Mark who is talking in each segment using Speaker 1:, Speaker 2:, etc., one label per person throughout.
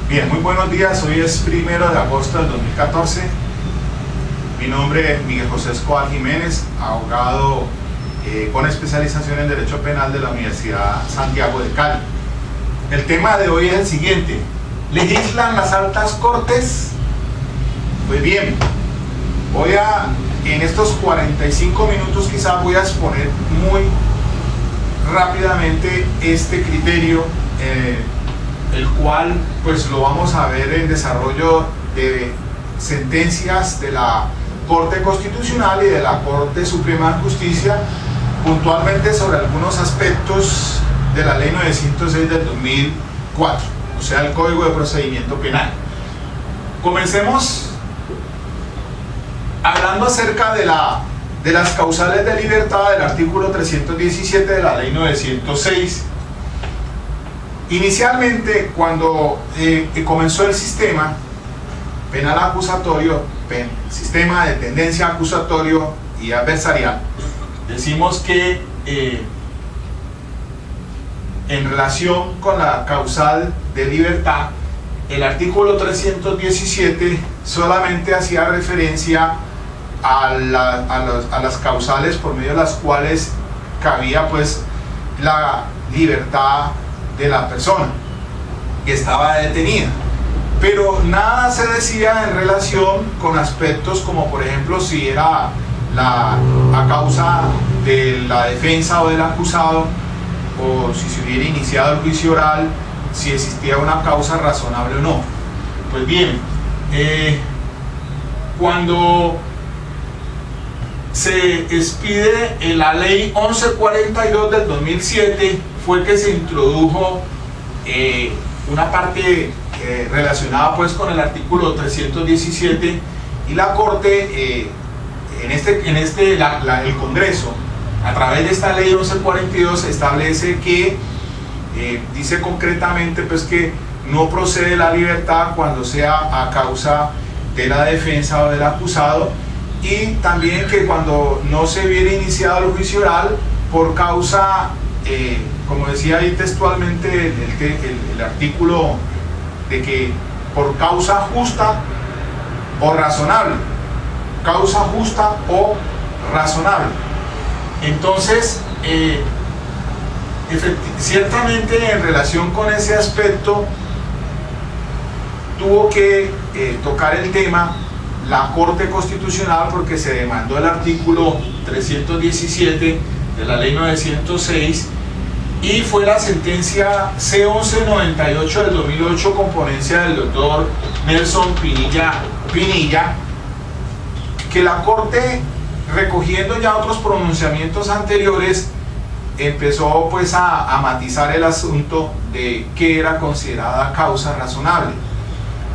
Speaker 1: Bien, muy buenos días. Hoy es 1 de agosto del 2014. Mi nombre es Miguel José Escobar Jiménez, abogado con especialización en Derecho Penal de la Universidad Santiago de Cali. El tema de hoy es el siguiente: ¿legislan las altas cortes? Pues bien, en estos 45 minutos quizás voy a exponer muy rápidamente este criterio, el cual pues lo vamos a ver en desarrollo de sentencias de la Corte Constitucional y de la Corte Suprema de Justicia, puntualmente sobre algunos aspectos de la Ley 906 del 2004, o sea, el Código de Procedimiento Penal. Comencemos hablando acerca de las causales de libertad del artículo 317 de la Ley 906. Inicialmente, cuando comenzó el sistema penal acusatorio, sistema de tendencia acusatorio y adversarial, decimos que en relación con la causal de libertad, el artículo 317 solamente hacía referencia a las causales por medio de las cuales cabía pues la libertad de la persona que estaba detenida, pero nada se decía en relación con aspectos como, por ejemplo, si era a causa de la defensa o del acusado, o si se hubiera iniciado el juicio oral, si existía una causa razonable o no. Pues bien, cuando se expide la ley 1142 del 2007 fue que se introdujo una parte relacionada pues con el artículo 317, y la Corte, el Congreso, a través de esta ley 1142, establece que dice concretamente pues que no procede la libertad cuando sea a causa de la defensa o del acusado, y también que cuando no se hubiera iniciado el juicio oral por causa, como decía ahí textualmente el artículo, de que por causa justa o razonable, causa justa o razonable. Entonces, ciertamente en relación con ese aspecto tuvo que tocar el tema la Corte Constitucional, porque se demandó el artículo 317 de la Ley 906, y fue la sentencia C1198 del 2008 con ponencia del doctor Nelson Pinilla, que la Corte, recogiendo ya otros pronunciamientos anteriores, empezó pues a matizar el asunto de qué era considerada causa razonable,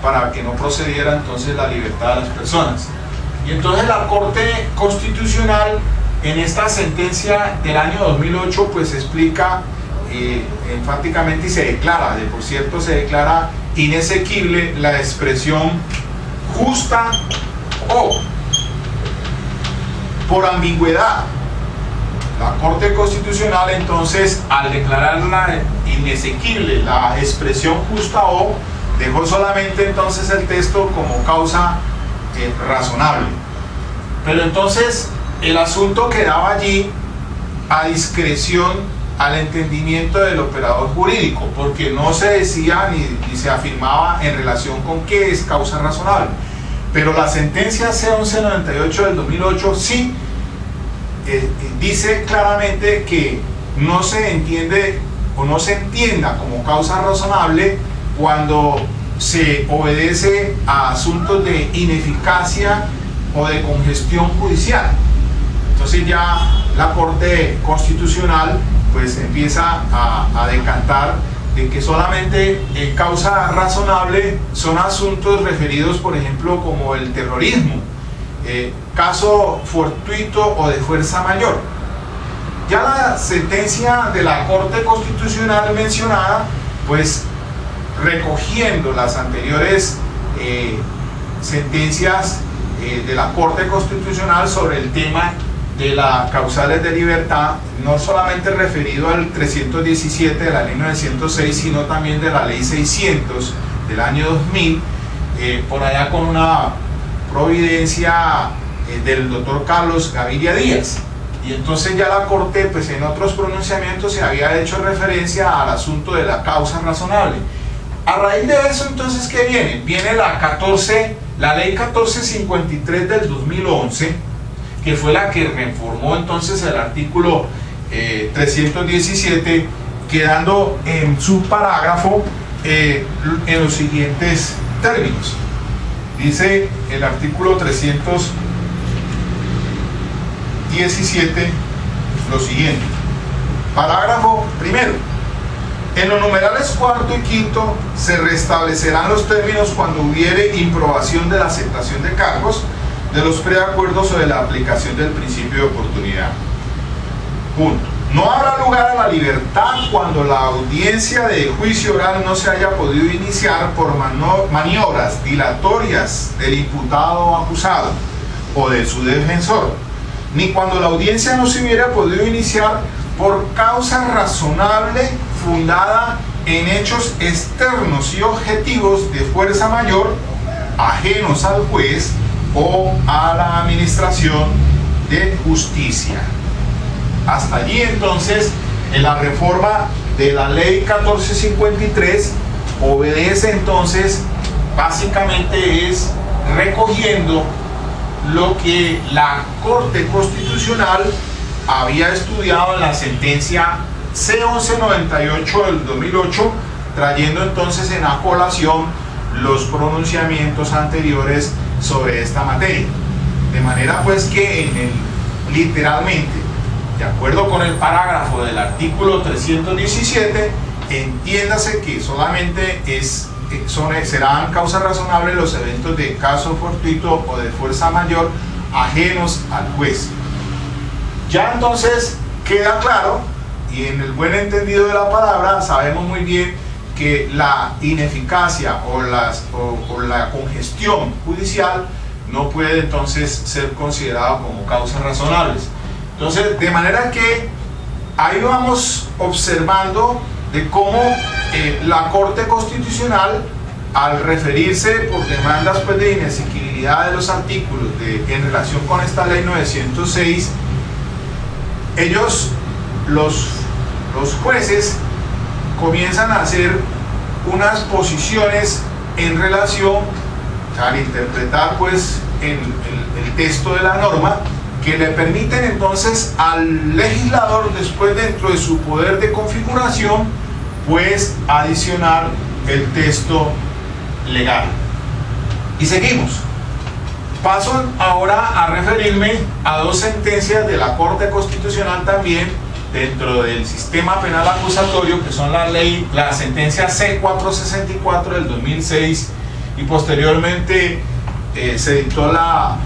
Speaker 1: para que no procediera entonces la libertad de las personas. Y entonces la Corte Constitucional, en esta sentencia del año 2008, pues explica enfáticamente y se declara, de por cierto, se declara inexequible la expresión justa o por ambigüedad. La Corte Constitucional entonces, al declararla inexequible la expresión justa o, dejó solamente entonces el texto como causa razonable. Pero entonces el asunto quedaba allí a discreción, al entendimiento del operador jurídico, porque no se decía ni se afirmaba en relación con qué es causa razonable. Pero la sentencia C1198 del 2008 sí dice claramente que no se entiende o no se entienda como causa razonable cuando se obedece a asuntos de ineficacia o de congestión judicial. Entonces ya la Corte Constitucional pues empieza a decantar de que solamente causa razonable son asuntos referidos, por ejemplo, como el terrorismo, caso fortuito o de fuerza mayor. Ya la sentencia de la Corte Constitucional mencionada, pues recogiendo las anteriores sentencias de la Corte Constitucional sobre el tema de las causales de libertad, no solamente referido al 317 de la ley 906, sino también de la ley 600 del año 2000, por allá con una providencia del doctor Carlos Gaviria Díaz. Y entonces ya la Corte, pues en otros pronunciamientos se había hecho referencia al asunto de la causa razonable. A raíz de eso, entonces, ¿qué viene? Viene la ley 1453 del 2011, que fue la que reformó entonces el artículo 317, quedando en su parágrafo en los siguientes términos. Dice el artículo 317 lo siguiente: parágrafo primero. En los numerales cuarto y quinto se restablecerán los términos cuando hubiere improbación de la aceptación de cargos, de los preacuerdos o de la aplicación del principio de oportunidad. Punto. No habrá lugar a la libertad cuando la audiencia de juicio oral no se haya podido iniciar por maniobras dilatorias del imputado o acusado o de su defensor, ni cuando la audiencia no se hubiera podido iniciar por causa razonable fundada en hechos externos y objetivos de fuerza mayor, ajenos al juez o a la administración de justicia. Hasta allí entonces, en la reforma de la ley 1453 obedece entonces, básicamente es recogiendo lo que la Corte Constitucional había estudiado en la sentencia C1198 del 2008, trayendo entonces en a colación los pronunciamientos anteriores sobre esta materia. De manera pues que literalmente, de acuerdo con el parágrafo del artículo 317, entiéndase que solamente serán causas razonables los eventos de caso fortuito o de fuerza mayor ajenos al juez. Ya entonces queda claro, y en el buen entendido de la palabra sabemos muy bien que la ineficacia o la congestión judicial no puede entonces ser considerada como causas razonables. Entonces, de manera que ahí vamos observando de cómo la Corte Constitucional, al referirse por demandas pues, de inexigibilidad de los artículos en relación con esta ley 906, ellos, los jueces, comienzan a hacer unas posiciones en relación al interpretar pues el texto de la norma, que le permiten entonces al legislador, después dentro de su poder de configuración, pues adicionar el texto legal. Y seguimos. Paso ahora a referirme a dos sentencias de la Corte Constitucional también dentro del sistema penal acusatorio, que son la sentencia C464 del 2006 y posteriormente se dictó la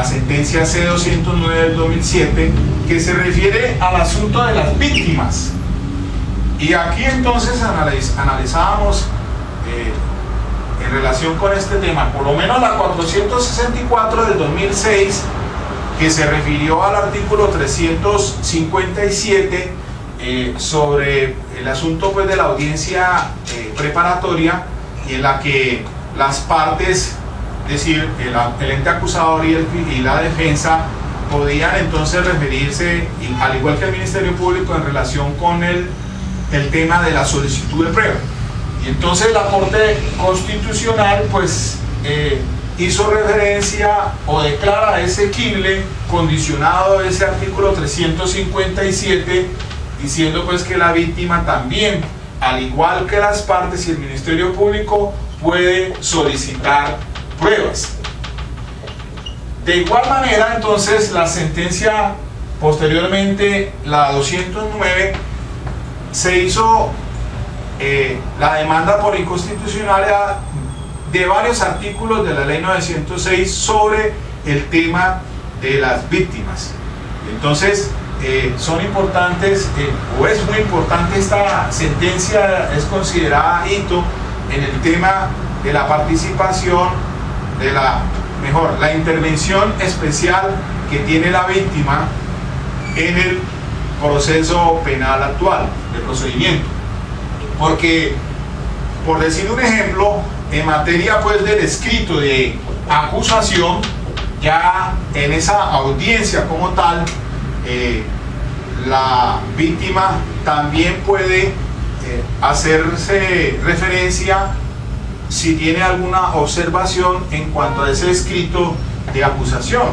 Speaker 1: sentencia C209 del 2007, que se refiere al asunto de las víctimas. Y aquí entonces analizábamos en relación con este tema, por lo menos la 464 del 2006, que se refirió al artículo 357 sobre el asunto pues, de la audiencia preparatoria, y en la que las partes, es decir, el ente acusador y la defensa, podían entonces referirse, al igual que el Ministerio Público, en relación con el tema de la solicitud de prueba. Y entonces la Corte Constitucional pues hizo referencia o declara exequible, condicionado ese artículo 357, diciendo pues que la víctima también, al igual que las partes y el Ministerio Público, puede solicitar pruebas. De igual manera, entonces, la sentencia posteriormente, la 209, se hizo la demanda por inconstitucionalidad de varios artículos de la ley 906 sobre el tema de las víctimas. Entonces, son importantes, o es muy importante esta sentencia, es considerada hito en el tema de la participación, de la intervención especial que tiene la víctima en el proceso penal actual, de procedimiento. Porque, por decir un ejemplo, en materia pues del escrito de acusación, ya en esa audiencia como tal, la víctima también puede hacerse referencia si tiene alguna observación en cuanto a ese escrito de acusación,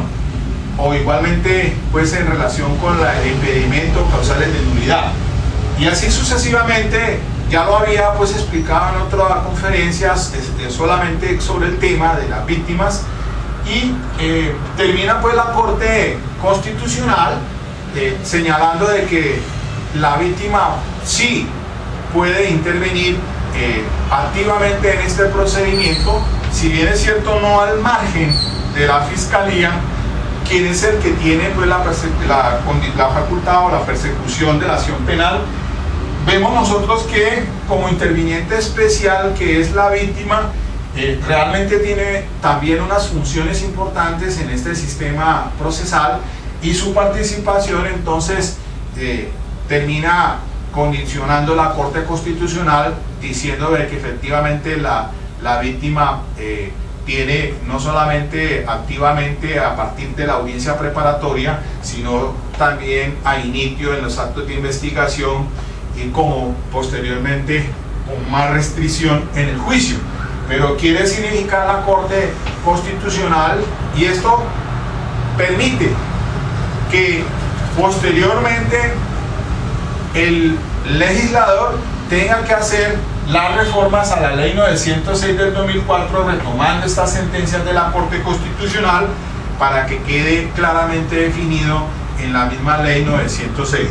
Speaker 1: o igualmente pues en relación con el impedimento, causales de nulidad, y así sucesivamente. Ya lo había pues explicado en otras conferencias solamente sobre el tema de las víctimas, y termina pues la Corte Constitucional señalando de que la víctima sí puede intervenir activamente en este procedimiento, si bien es cierto no al margen de la Fiscalía, quien es el que tiene pues la facultad o la persecución de la acción penal. Vemos nosotros que como interviniente especial, que es la víctima, realmente tiene también unas funciones importantes en este sistema procesal, y su participación entonces termina condicionando la Corte Constitucional, diciendo de que efectivamente la víctima tiene no solamente activamente a partir de la audiencia preparatoria, sino también a inicio en los actos de investigación, y como posteriormente con más restricción en el juicio. Pero quiere significar la Corte Constitucional, y esto permite que posteriormente el legislador tenga que hacer las reformas a la Ley 906 del 2004, retomando estas sentencias de la Corte Constitucional, para que quede claramente definido en la misma Ley 906.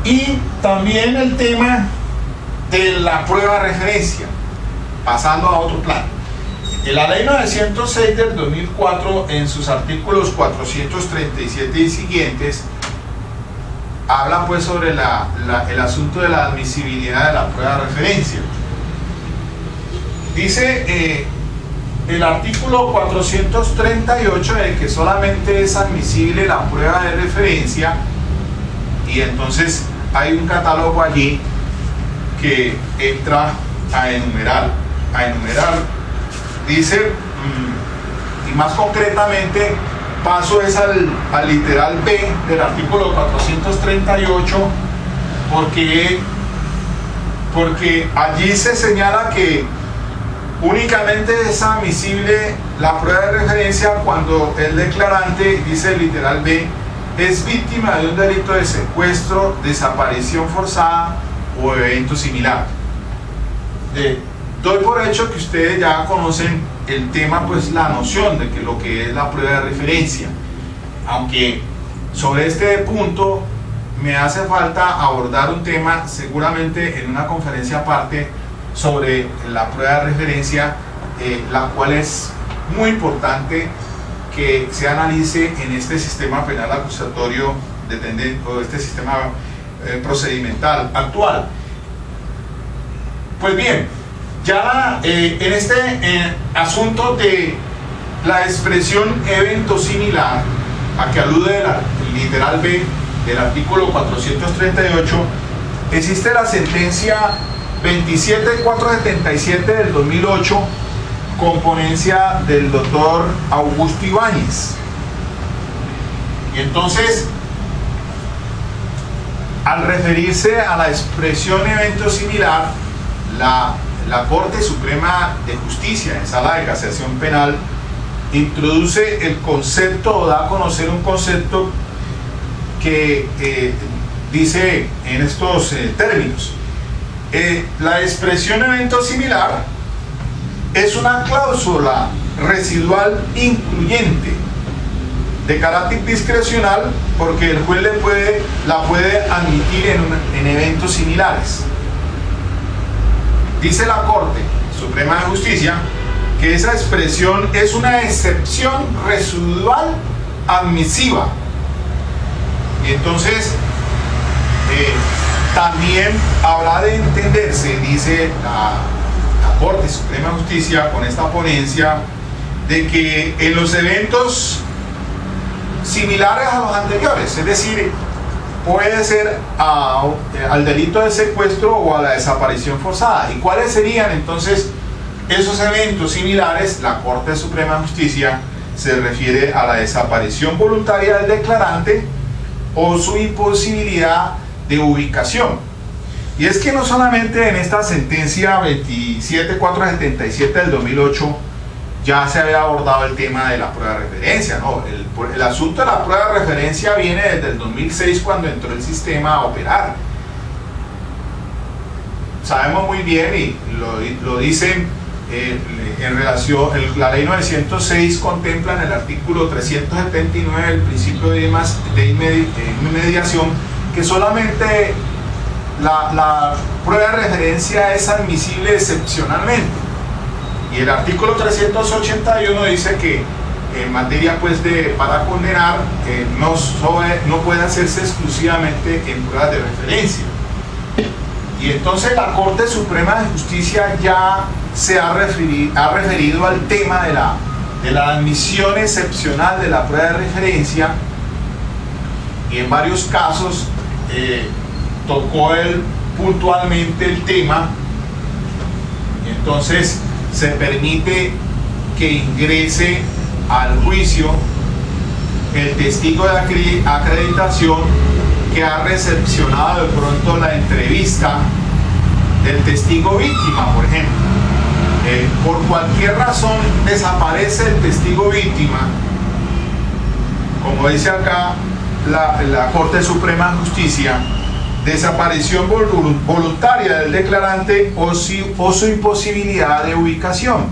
Speaker 1: Y también el tema de la prueba de referencia, pasando a otro plano. En la Ley 906 del 2004, en sus artículos 437 y siguientes, habla pues sobre el asunto de la admisibilidad de la prueba de referencia. Dice el artículo 438 de que solamente es admisible la prueba de referencia, y entonces hay un catálogo allí que entra a enumerar. Dice, y más concretamente, paso es al literal B del artículo 438, porque allí se señala que únicamente es admisible la prueba de referencia cuando el declarante, dice el literal B, es víctima de un delito de secuestro, desaparición forzada o evento similar. Doy por hecho que ustedes ya conocen el tema, pues la noción de que lo que es la prueba de referencia, aunque sobre este punto me hace falta abordar un tema seguramente en una conferencia aparte sobre la prueba de referencia, la cual es muy importante que se analice en este sistema penal acusatorio o este sistema procedimental actual. Pues bien, ya en este asunto de la expresión evento similar, a que alude el literal B del artículo 438, existe la sentencia 27477 del 2008, con ponencia del doctor Augusto Ibáñez. Y entonces, al referirse a la expresión evento similar, la Corte Suprema de Justicia en Sala de Casación Penal introduce el concepto, o da a conocer un concepto que dice en estos términos: la expresión evento similar es una cláusula residual incluyente de carácter discrecional, porque el juez la puede admitir en eventos similares. Dice la Corte Suprema de Justicia que esa expresión es una excepción residual admisiva. Y entonces también habrá de entenderse, dice la Corte Suprema de Justicia con esta ponencia, de que en los eventos similares a los anteriores, es decir, puede ser al delito de secuestro o a la desaparición forzada. ¿Y cuáles serían entonces esos eventos similares? La Corte Suprema de Justicia se refiere a la desaparición voluntaria del declarante o su imposibilidad de ubicación. Y es que no solamente en esta sentencia 27477 del 2008 ya se había abordado el tema de la prueba de referencia, ¿no? El asunto de la prueba de referencia viene desde el 2006, cuando entró el sistema a operar. Sabemos muy bien, y lo dicen en relación, la ley 906 contempla en el artículo 379 el principio de inmediación, que solamente la prueba de referencia es admisible excepcionalmente. Y el artículo 381 dice que en materia pues para condenar no puede hacerse exclusivamente en pruebas de referencia. Y entonces la Corte Suprema de Justicia ya se ha referido al tema de la admisión excepcional de la prueba de referencia, y en varios casos tocó puntualmente el tema. Y entonces se permite que ingrese al juicio el testigo de acreditación que ha recepcionado de pronto la entrevista del testigo víctima, por ejemplo. Por cualquier razón desaparece el testigo víctima, como dice acá la Corte Suprema de Justicia: desaparición voluntaria del declarante o su imposibilidad de ubicación.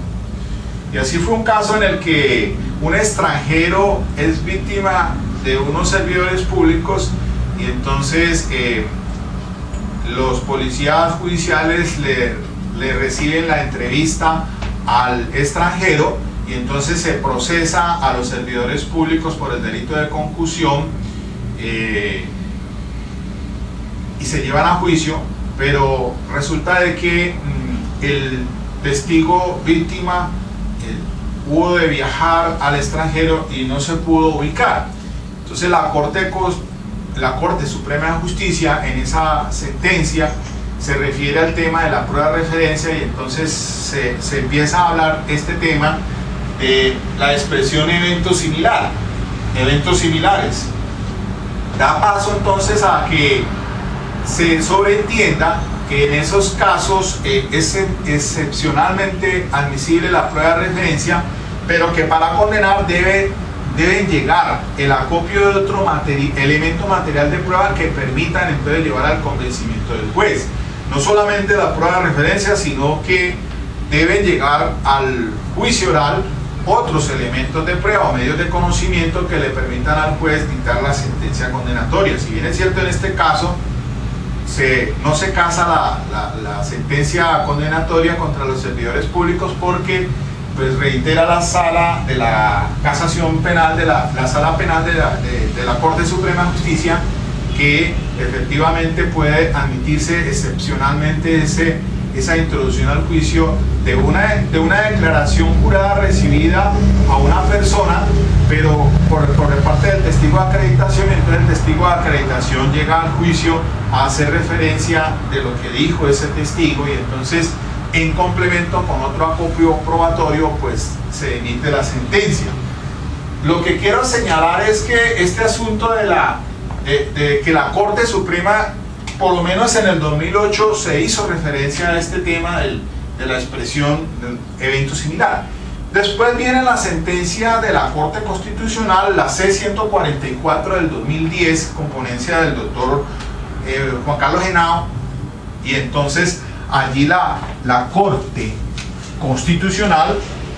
Speaker 1: Y así fue un caso en el que un extranjero es víctima de unos servidores públicos, y entonces los policías judiciales le reciben la entrevista al extranjero, y entonces se procesa a los servidores públicos por el delito de concusión, y se llevan a juicio, pero resulta de que el testigo víctima hubo de viajar al extranjero y no se pudo ubicar. Entonces la Corte Suprema de Justicia en esa sentencia se refiere al tema de la prueba de referencia, y entonces se empieza a hablar este tema de la expresión eventos similares. Da paso entonces a que se sobreentienda que en esos casos es excepcionalmente admisible la prueba de referencia, pero que para condenar deben llegar el acopio de otro elemento material de prueba que permitan entonces llevar al convencimiento del juez. No solamente la prueba de referencia, sino que deben llegar al juicio oral otros elementos de prueba o medios de conocimiento que le permitan al juez dictar la sentencia condenatoria. Si bien es cierto, en este caso no se casa la sentencia condenatoria contra los servidores públicos, porque pues reitera la sala de la casación penal, de la sala penal de la Corte Suprema de Justicia, que efectivamente puede admitirse excepcionalmente esa introducción al juicio de una declaración jurada recibida a una persona, pero por parte del testigo de acreditación. Entonces el testigo de acreditación llega al juicio a hacer referencia de lo que dijo ese testigo, y entonces en complemento con otro acopio probatorio pues se emite la sentencia. Lo que quiero señalar es que este asunto de que la Corte Suprema, por lo menos en el 2008, se hizo referencia a este tema de la expresión del evento similar. Después viene la sentencia de la Corte Constitucional, la C-144 del 2010, con ponencia del doctor Juan Carlos Henao, y entonces allí la Corte Constitucional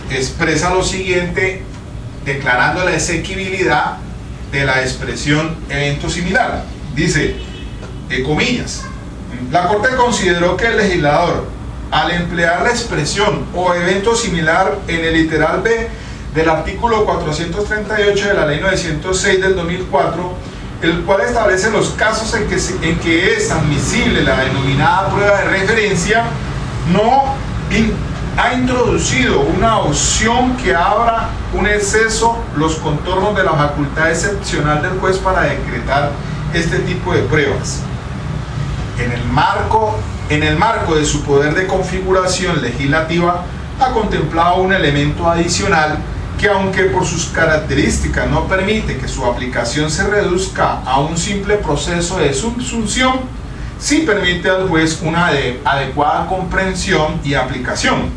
Speaker 1: expresa lo siguiente, declarando la exequibilidad de la expresión evento similar. Dice, comillas, la Corte consideró que el legislador, al emplear la expresión o evento similar en el literal B del artículo 438 de la ley 906 del 2004, el cual establece los casos en que es admisible la denominada prueba de referencia, no ha introducido una opción que abra un exceso los contornos de la facultad excepcional del juez para decretar este tipo de pruebas. En el marco de su poder de configuración legislativa, ha contemplado un elemento adicional que, aunque por sus características no permite que su aplicación se reduzca a un simple proceso de subsunción, sí permite al juez una adecuada comprensión y aplicación.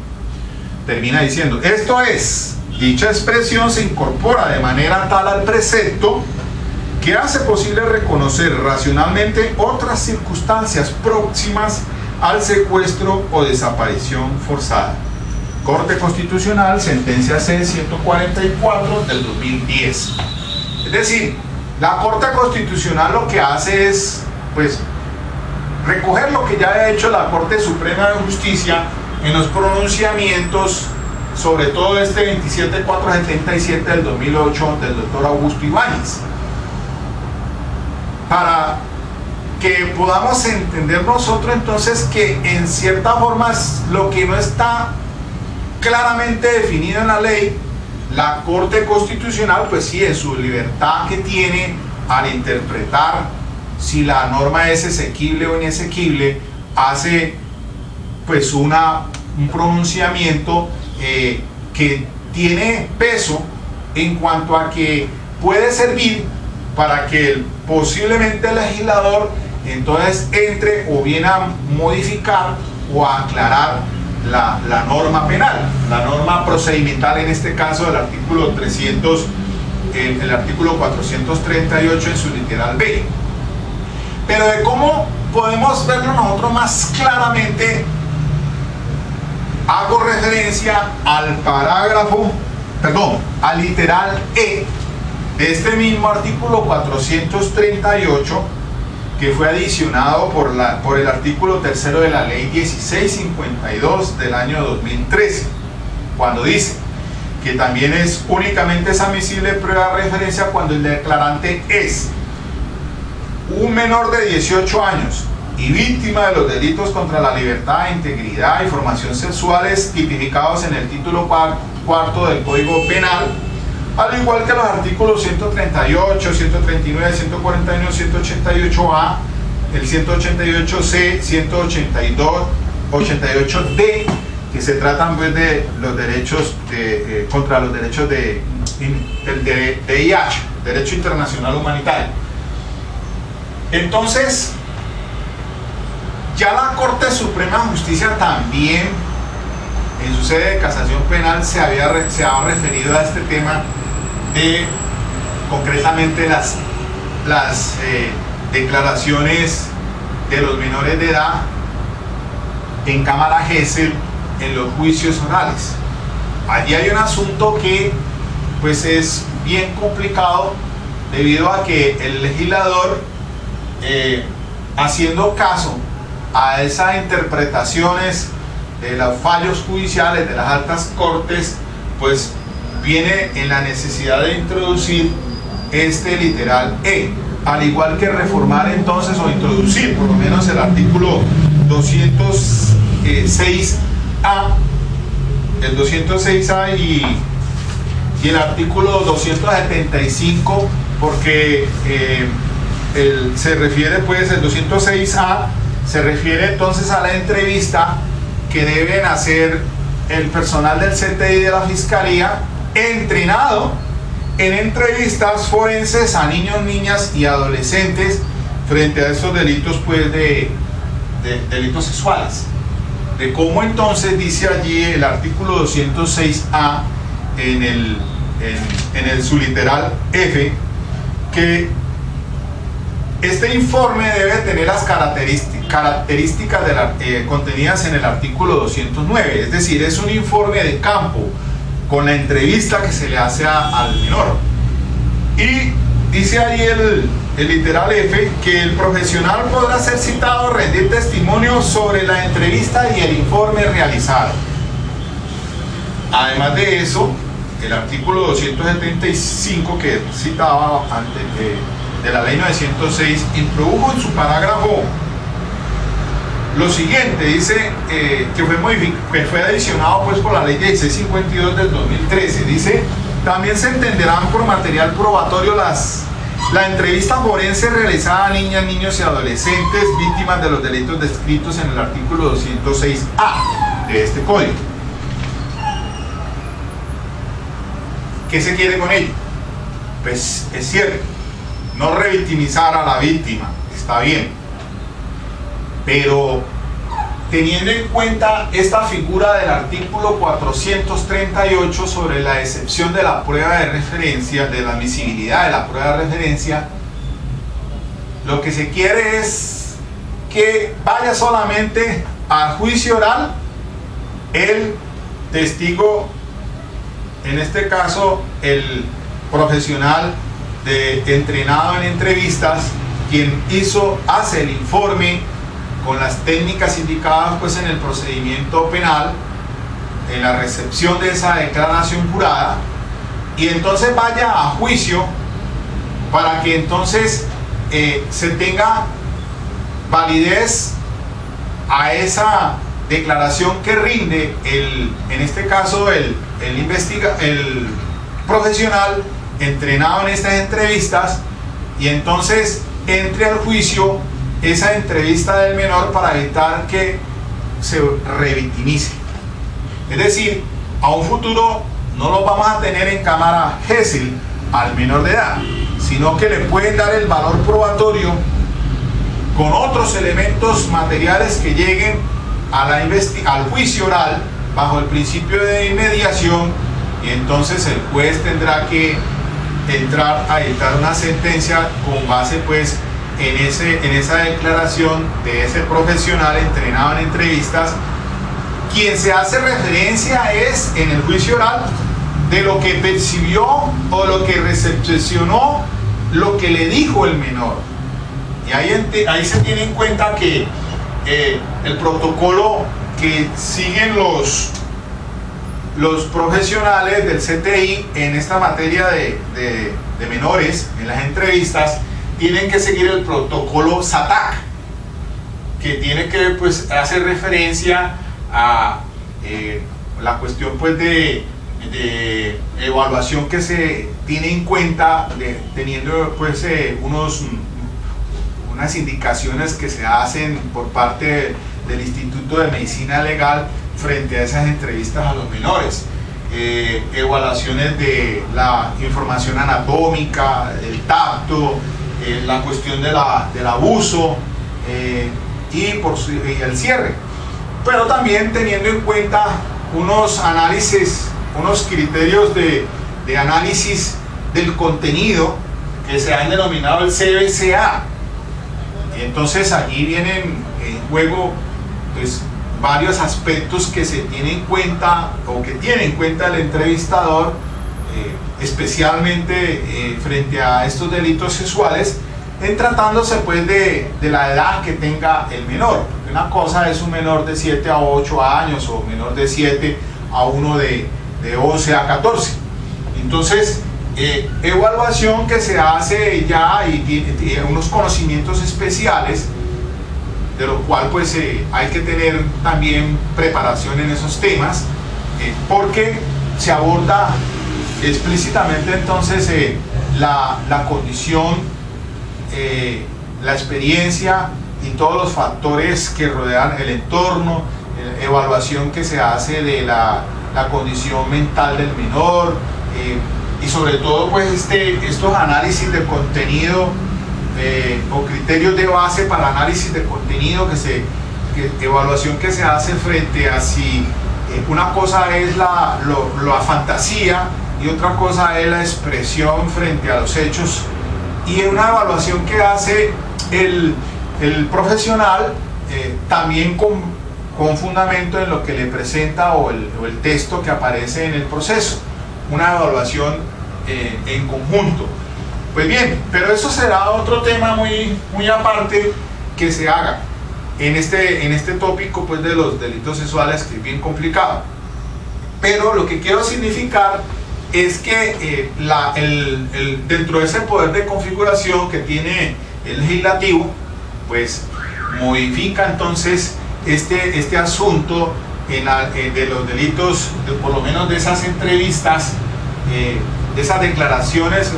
Speaker 1: Termina diciendo, esto es, dicha expresión se incorpora de manera tal al precepto que hace posible reconocer racionalmente otras circunstancias próximas al secuestro o desaparición forzada. Corte Constitucional, sentencia C-144 del 2010. Es decir, la Corte Constitucional lo que hace es, pues, recoger lo que ya ha hecho la Corte Suprema de Justicia en los pronunciamientos, sobre todo este 27477 del 2008 del doctor Augusto Ibáñez, para que podamos entender nosotros entonces que en cierta forma lo que no está claramente definido en la ley, la Corte Constitucional, pues sí, en su libertad que tiene al interpretar si la norma es exequible o inexequible, hace pues un pronunciamiento que tiene peso en cuanto a que puede servir para que posiblemente el legislador entonces entre o viene a modificar o a aclarar la norma penal, la norma procedimental, en este caso del artículo 300, el artículo 438 en su literal B. Pero de cómo podemos verlo nosotros más claramente, hago referencia al al literal E de este mismo artículo 438, que fue adicionado por el artículo 3º de la ley 1652 del año 2013, cuando dice que también es únicamente admisible prueba de referencia cuando el declarante es un menor de 18 años y víctima de los delitos contra la libertad, integridad y formación sexuales tipificados en el título cuarto del Código Penal, al igual que los artículos 138, 139, 141, 188A, el 188C, 182, 88D, que se tratan pues de los derechos contra los derechos de IH, Derecho Internacional Humanitario. Entonces, ya la Corte Suprema de Justicia también, en su sede de casación penal, se ha referido a este tema de concretamente las declaraciones de los menores de edad en cámara Gesell en los juicios orales. Allí hay un asunto que pues es bien complicado, debido a que el legislador, haciendo caso a esas interpretaciones de los fallos judiciales de las altas cortes, pues viene en la necesidad de introducir este literal E, al igual que reformar entonces o introducir por lo menos el artículo 206A, el 206A y el artículo 275, porque se refiere pues el 206A se refiere entonces a la entrevista que deben hacer el personal del CTI de la Fiscalía, entrenado en entrevistas forenses a niños, niñas y adolescentes frente a estos delitos pues de delitos sexuales. De cómo entonces dice allí el artículo 206A en su literal F, que este informe debe tener las características contenidas en el artículo 209, es decir, es un informe de campo con la entrevista que se le hace al menor. Y dice ahí el literal F que el profesional podrá ser citado a rendir testimonio sobre la entrevista y el informe realizado. Además de eso, el artículo 275 que citaba antes de la ley 906 introdujo en su parágrafo lo siguiente, dice que fue adicionado pues por la ley 1652 del 2013, dice: también se entenderán por material probatorio las La entrevista forense realizada a niñas, niños y adolescentes víctimas de los delitos descritos en el artículo 206A de este código. ¿Qué se quiere con ello? Pues es cierto, no revictimizar a la víctima, está bien, pero teniendo en cuenta esta figura del artículo 438 sobre la excepción de la prueba de referencia, de la admisibilidad de la prueba de referencia, lo que se quiere es que vaya solamente al juicio oral el testigo, en este caso el profesional entrenado en entrevistas, quien hace el informe con las técnicas indicadas pues en el procedimiento penal, en la recepción de esa declaración jurada, y entonces vaya a juicio para que entonces se tenga validez a esa declaración que rinde en este caso el profesional entrenado en estas entrevistas, y entonces entre al juicio esa entrevista del menor para evitar que se revictimice. Es decir, a un futuro no lo vamos a tener en cámara Gesell al menor de edad, sino que le pueden dar el valor probatorio con otros elementos materiales que lleguen al juicio oral bajo el principio de inmediación, y entonces el juez tendrá que entrar a dictar una sentencia con base pues en esa declaración de ese profesional entrenado en entrevistas. Quien se hace referencia es en el juicio oral de lo que percibió o lo que recepcionó, lo que le dijo el menor, y ahí se tiene en cuenta que el protocolo que siguen los profesionales del CTI en esta materia de menores en las entrevistas tienen que seguir el protocolo SATAC, que tiene que pues hacer referencia a la cuestión pues de evaluación que se tiene en cuenta, teniendo pues unas indicaciones que se hacen por parte del Instituto de Medicina Legal frente a esas entrevistas a los menores. Evaluaciones de la información anatómica, el tacto, la cuestión del abuso y el cierre, pero también teniendo en cuenta unos análisis, unos criterios de análisis del contenido que se han denominado el CBCA. Y entonces allí vienen en juego pues varios aspectos que se tienen en cuenta o que tiene en cuenta el entrevistador, especialmente frente a estos delitos sexuales, en tratándose pues de la edad que tenga el menor. Una cosa es un menor de 7 a 8 años o menor de 7 a uno de 11 a 14. Entonces, evaluación que se hace ya y tiene unos conocimientos especiales, de lo cual pues hay que tener también preparación en esos temas, porque se aborda explícitamente entonces la condición, la experiencia y todos los factores que rodean el entorno, evaluación que se hace de la condición mental del menor, y sobre todo pues estos análisis de contenido o criterios de base para análisis de contenido, evaluación que se hace frente a si una cosa es la fantasía y otra cosa es la expresión frente a los hechos, y una evaluación que hace el profesional también con fundamento en lo que le presenta o el texto que aparece en el proceso, una evaluación en conjunto. Pues bien, pero eso será otro tema muy aparte que se haga en este tópico pues de los delitos sexuales, que es bien complicado. Pero lo que quiero significar es que dentro de ese poder de configuración que tiene el legislativo, pues modifica entonces este asunto de los delitos, por lo menos de esas entrevistas, esas declaraciones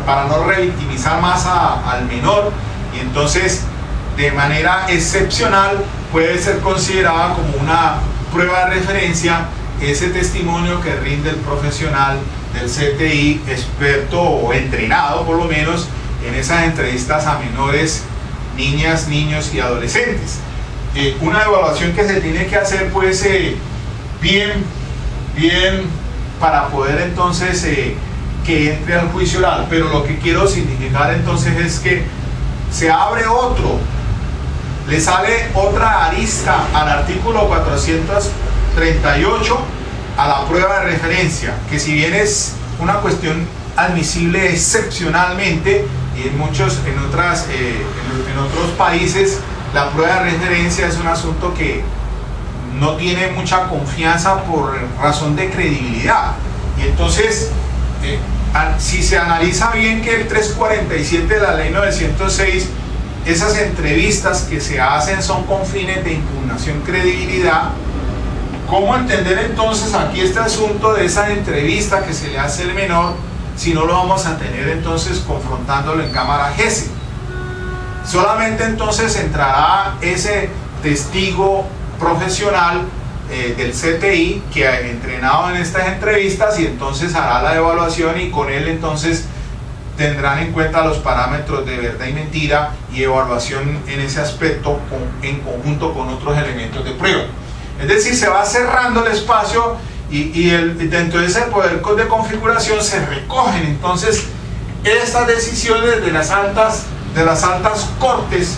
Speaker 1: para no revictimizar más al menor, y entonces de manera excepcional puede ser considerada como una prueba de referencia ese testimonio que rinde el profesional del CTI, experto o entrenado por lo menos en esas entrevistas a menores, niñas, niños y adolescentes. Una evaluación que se tiene que hacer pues bien para poder entonces que entre al juicio oral, pero lo que quiero significar entonces es que se abre le sale otra arista al artículo 438 a la prueba de referencia, que si bien es una cuestión admisible excepcionalmente, y en otros países la prueba de referencia es un asunto que no tiene mucha confianza por razón de credibilidad, y entonces si se analiza bien que el 347 de la ley 906, esas entrevistas que se hacen son con fines de impugnación credibilidad, ¿cómo entender entonces aquí este asunto de esa entrevista que se le hace al menor si no lo vamos a tener entonces confrontándolo en cámara GESE? Solamente entonces entrará ese testigo profesional del CTI que ha entrenado en estas entrevistas, y entonces hará la evaluación, y con él entonces tendrán en cuenta los parámetros de verdad y mentira y evaluación en ese aspecto en conjunto con otros elementos de prueba. Es decir, se va cerrando el espacio y dentro de ese poder de configuración se recogen entonces estas decisiones de las altas cortes,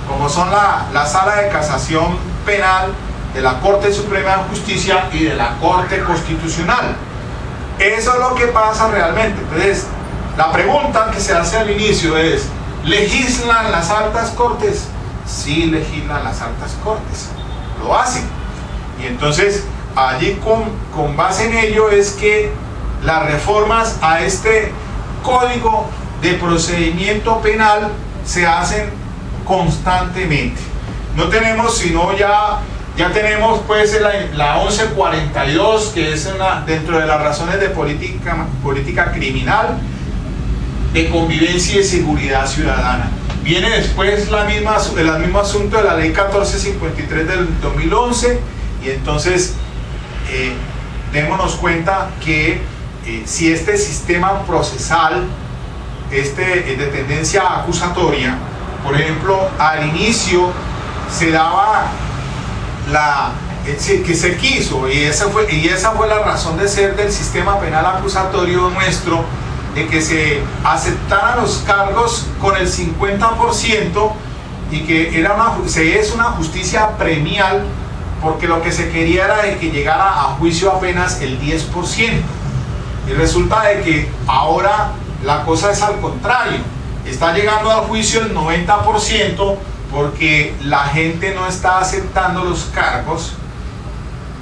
Speaker 1: como son la Sala de Casación Penal, de la Corte Suprema de Justicia y de la Corte Constitucional. Eso es lo que pasa realmente. Entonces, la pregunta que se hace al inicio es: ¿legislan las altas cortes? Sí, legislan las altas cortes, lo hacen. Y entonces, allí con base en ello es que las reformas a este Código de Procedimiento Penal se hacen constantemente. No tenemos sino ya tenemos pues la 1142, que es dentro de las razones de política criminal, de convivencia y seguridad ciudadana. Viene después el mismo asunto de la ley 1453 del 2011, y entonces démonos cuenta que si este sistema procesal de tendencia acusatoria, por ejemplo, al inicio se daba que se quiso, y esa fue la razón de ser del sistema penal acusatorio nuestro, de que se aceptaran los cargos con el 50%, y que es una justicia premial, porque lo que se quería era de que llegara a juicio apenas el 10%, y resulta de que ahora la cosa es al contrario, está llegando al juicio el 90%, porque la gente no está aceptando los cargos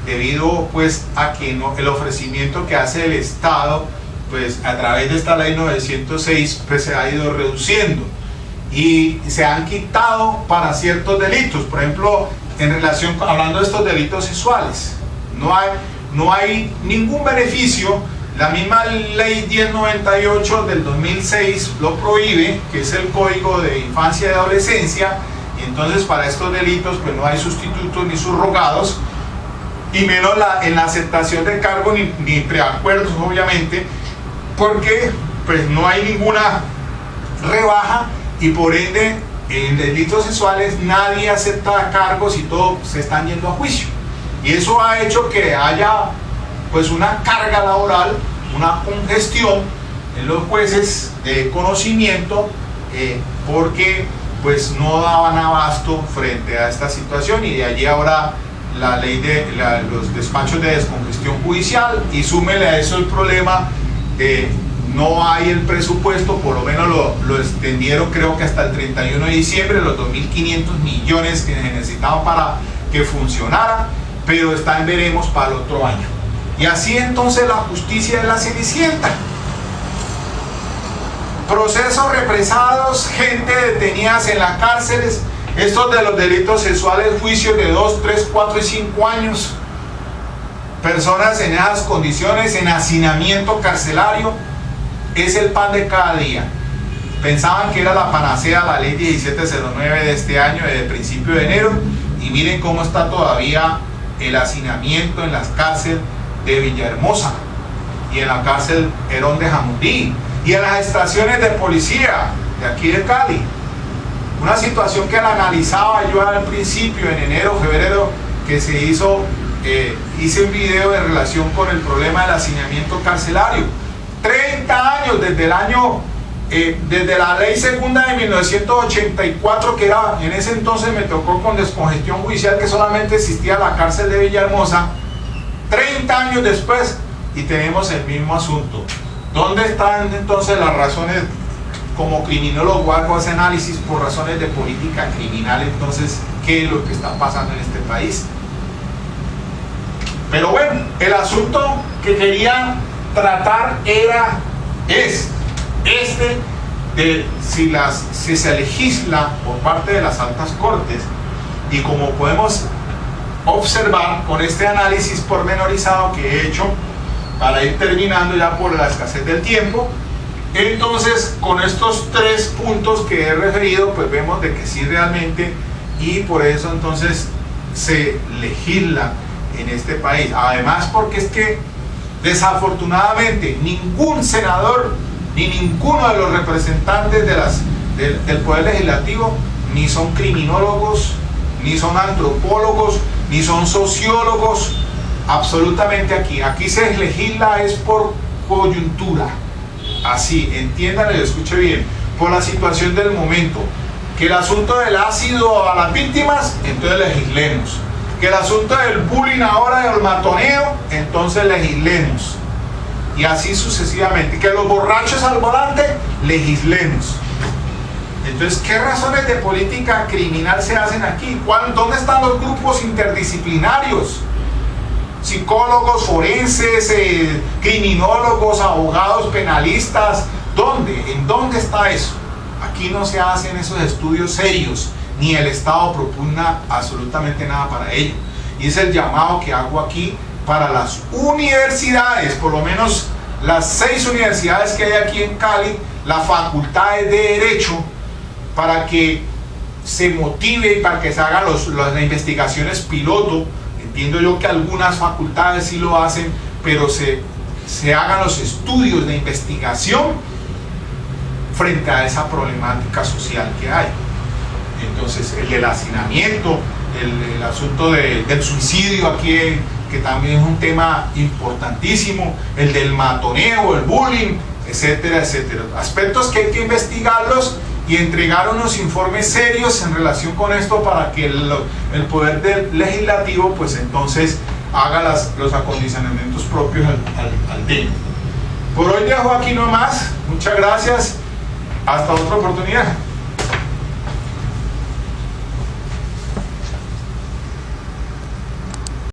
Speaker 1: debido pues a que el ofrecimiento que hace el Estado pues a través de esta ley 906 pues se ha ido reduciendo, y se han quitado para ciertos delitos. Por ejemplo, hablando de estos delitos sexuales, no hay ningún beneficio. La misma ley 1098 del 2006 lo prohíbe, que es el Código de Infancia y Adolescencia, y entonces para estos delitos pues no hay sustitutos ni subrogados, y menos en la aceptación de cargo ni preacuerdos, obviamente, porque pues no hay ninguna rebaja, y por ende en delitos sexuales nadie acepta cargos y todos se están yendo a juicio, y eso ha hecho que haya pues una carga laboral, una congestión en los jueces de conocimiento, porque pues no daban abasto frente a esta situación, y de allí ahora la ley de los despachos de descongestión judicial, y súmele a eso el problema de no hay el presupuesto, por lo menos lo extendieron creo que hasta el 31 de diciembre, los 2.500 millones que se necesitaban para que funcionara, pero está en veremos para el otro año. Y así entonces la justicia es la cenicienta. Procesos represados, gente detenida en las cárceles, estos de los delitos sexuales, juicios de 2, 3, 4 y 5 años, personas en esas condiciones, en hacinamiento carcelario, es el pan de cada día. Pensaban que era la panacea la ley 1709 de este año, de principio de enero, y miren cómo está todavía el hacinamiento en las cárceles de Villahermosa y en la cárcel Herón de Jamundí y en las estaciones de policía de aquí de Cali. Una situación que la analizaba yo al principio, en enero, febrero, que se hizo, hice un video en relación con el problema del hacinamiento carcelario. 30 años desde el año, desde la ley segunda de 1984, que era, en ese entonces me tocó con descongestión judicial, que solamente existía la cárcel de Villahermosa. 30 años después y tenemos el mismo asunto. ¿Dónde están entonces las razones? Como criminólogo hago ese análisis por razones de política criminal. Entonces, ¿qué es lo que está pasando en este país? Pero bueno, el asunto que quería tratar es este de si se legisla por parte de las altas cortes, y como podemos observar con este análisis pormenorizado que he hecho para ir terminando ya por la escasez del tiempo, entonces con estos 3 puntos que he referido, pues vemos de que sí realmente, y por eso entonces se legisla en este país. Además, porque es que desafortunadamente ningún senador ni ninguno de los representantes del Poder Legislativo ni son criminólogos, ni son antropólogos, ni son sociólogos. Absolutamente aquí se legisla es por coyuntura, así, entiéndanlo y escuche bien, por la situación del momento. Que el asunto del ácido a las víctimas, entonces legislemos. Que el asunto del bullying ahora, del matoneo, entonces legislemos. Y así sucesivamente. Que los borrachos al volante, legislemos. Entonces, ¿qué razones de política criminal se hacen aquí? ¿Dónde están los grupos interdisciplinarios? Psicólogos, forenses, criminólogos, abogados, penalistas. ¿Dónde? ¿En dónde está eso? Aquí no se hacen esos estudios serios, ni el Estado propugna absolutamente nada para ello. Y es el llamado que hago aquí para las universidades, por lo menos las 6 universidades que hay aquí en Cali, las facultades de Derecho, para que se motive y para que se hagan las investigaciones piloto. Entiendo yo que algunas facultades sí lo hacen, pero se hagan los estudios de investigación frente a esa problemática social que hay. Entonces, el del hacinamiento, el asunto del suicidio aquí, que también es un tema importantísimo, el del matoneo, el bullying, etcétera, etcétera. Aspectos que hay que investigarlos y entregar unos informes serios en relación con esto para que el poder legislativo pues entonces haga los acondicionamientos propios al tema. Por hoy dejo aquí nomás. Muchas gracias. Hasta otra oportunidad.